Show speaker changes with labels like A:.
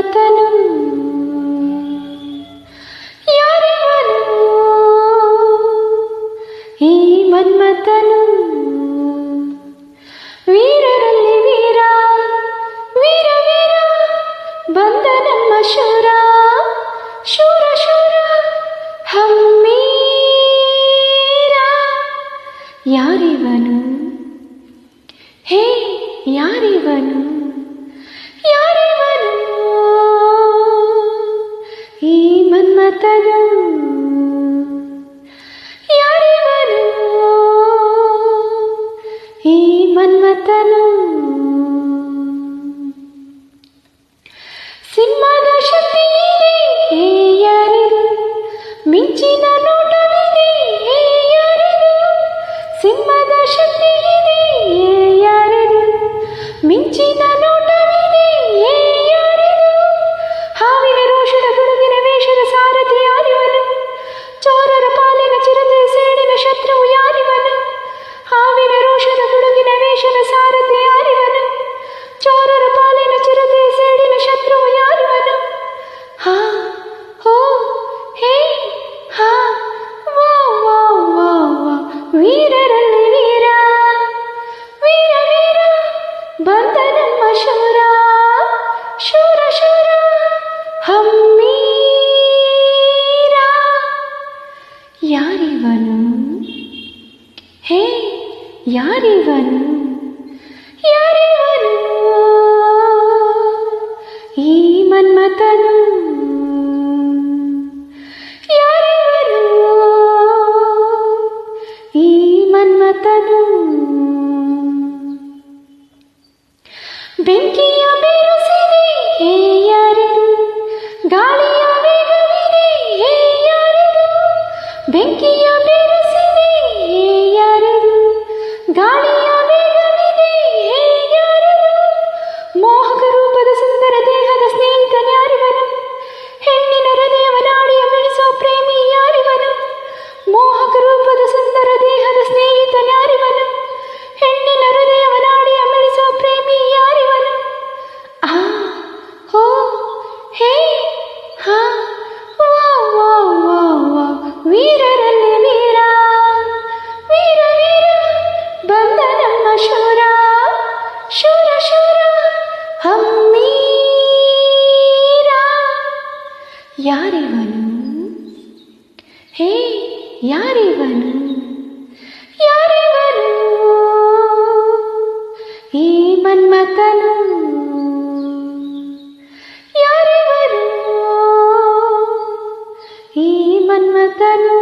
A: ಮನ್ಮಥನು ಯಾರಿವನು ಈ ಮನ್ಮಥನು ವೀರರಲ್ಲಿ ವೀರ ವೀರ ವೀರ ಬಂದ ನಮ್ಮ ಶೂರ ಶೂರ ಶೂರ ಹಮ್ಮೀರ ಯಾರಿವನು ಹೇ ಯಾರಿವನು ಯಾರಿವನು ಈ ಮನ್ಮಥನು ಯಾರಿವನು ಈ ಮನ್ಮಥನು ಸಿಂಹದ ಶಕ್ತಿ ಇದೆ ಹೇ ಯಾರಿದು ಮಿಂಚಿನ ನೋಟವಿದೆ ಹೇ ಯಾರಿದು ಸಿಂಹದ ಶಕ್ತಿ ಇದೆ ಹೇ ಯಾರಿದು ಮಿಂಚಿನ ನೋಟವಿದೆ ಹೇ ಯಾರಿದು ಹಾವಿನ ರೋಷದ ಗುಡುಗಿನ ವೇಷದ ಸಾರಥಿ ಯಾರಿವನು ಚೋರರ ಪಾಲಿನ ಚಿರತೆ ಸೇಡಿನ ಶತ್ರುವು ಯಾರಿವನು ಹಾವಿನ ರೋಷದ ಗುಡುಗಿನ ವೇಷದ ಸಾರಥಿ ಯಾರಿವನು ಚೋರರ ಪಾಲಿನ ಚಿರತೆ ಸೇಡಿನ ಶತ್ರುವು ಯಾರಿವನು ಹಾ ಹೋ ಹೇ ಹಾ ವಾ ವಾ ವಾ ವಾ ವೀರರಲ್ಲಿ ವೀರ ವೀರ ವೀರ ಬಂದ ನಮ್ಮ ಶೂರ ಶೂರ ಶೂರ ಹಮ್ಮೀರ ಯಾರಿವನು ಹೇ ಯಾರಿವನು ಯಾರಿವನು ಈ ಮನ್ಮಥನು ಯಾರಿವನು ಈ ಮನ್ಮಥನು ಬೆಂಕಿಯ ಬಿರುಸಿದೆ ಹೇ ಯಾರಿದು ಗಾಳಿಯ ವೇಗವಿದೆ ಹೇ ಯಾರಿದು ಬೆಂಕಿಯ ಬಿರುಸಿದೆ ಹೇ ಯಾರಿದು ಗಾಳಿಯ ವೇಗವಿದೆ ಹೇ ಯಾರಿದು ಮೋಹಕ ರೂಪದ ಸುಂದರ ದೇಹದ ಸ್ನೇಹಿತನ್ಯಾರಿವನು ಹೆಣ್ಣಿನ ಹೃದಯವ ನಾಡಿಯ ಮಿಡಿಸೋ ಪ್ರೇಮಿ ಯಾರಿವನು ಮೋಹಕ ರೂಪದ ಸುಂದರ ದೇಹದ ಸ್ನೇಹಿತನ್ಯಾರಿವನು ಹೆಣ್ಣಿನ ಹೃದಯವ ನಾಡಿಯ ಮಿಡಿಸೋ ಪ್ರೇಮಿ ಯಾರಿವನು ಆ ಹೋ ಹೇ ಹಾ ವಾ ವಾ ವಾ ವಾ ವೀರರಲ್ಲಿ ವೀರ ವೀರ ವೀರ ಬಂದ ನಮ್ಮ ಶೂರ ಶೂರ ಶೂರ ಹಮ್ಮೀರ ಯಾರಿವನು ಹೇ ಯಾರಿವನು ಯಾರಿವನು ಈ ಮನ್ಮಥನು ಯಾರಿವನು ಈ ಮನ್ಮಥನು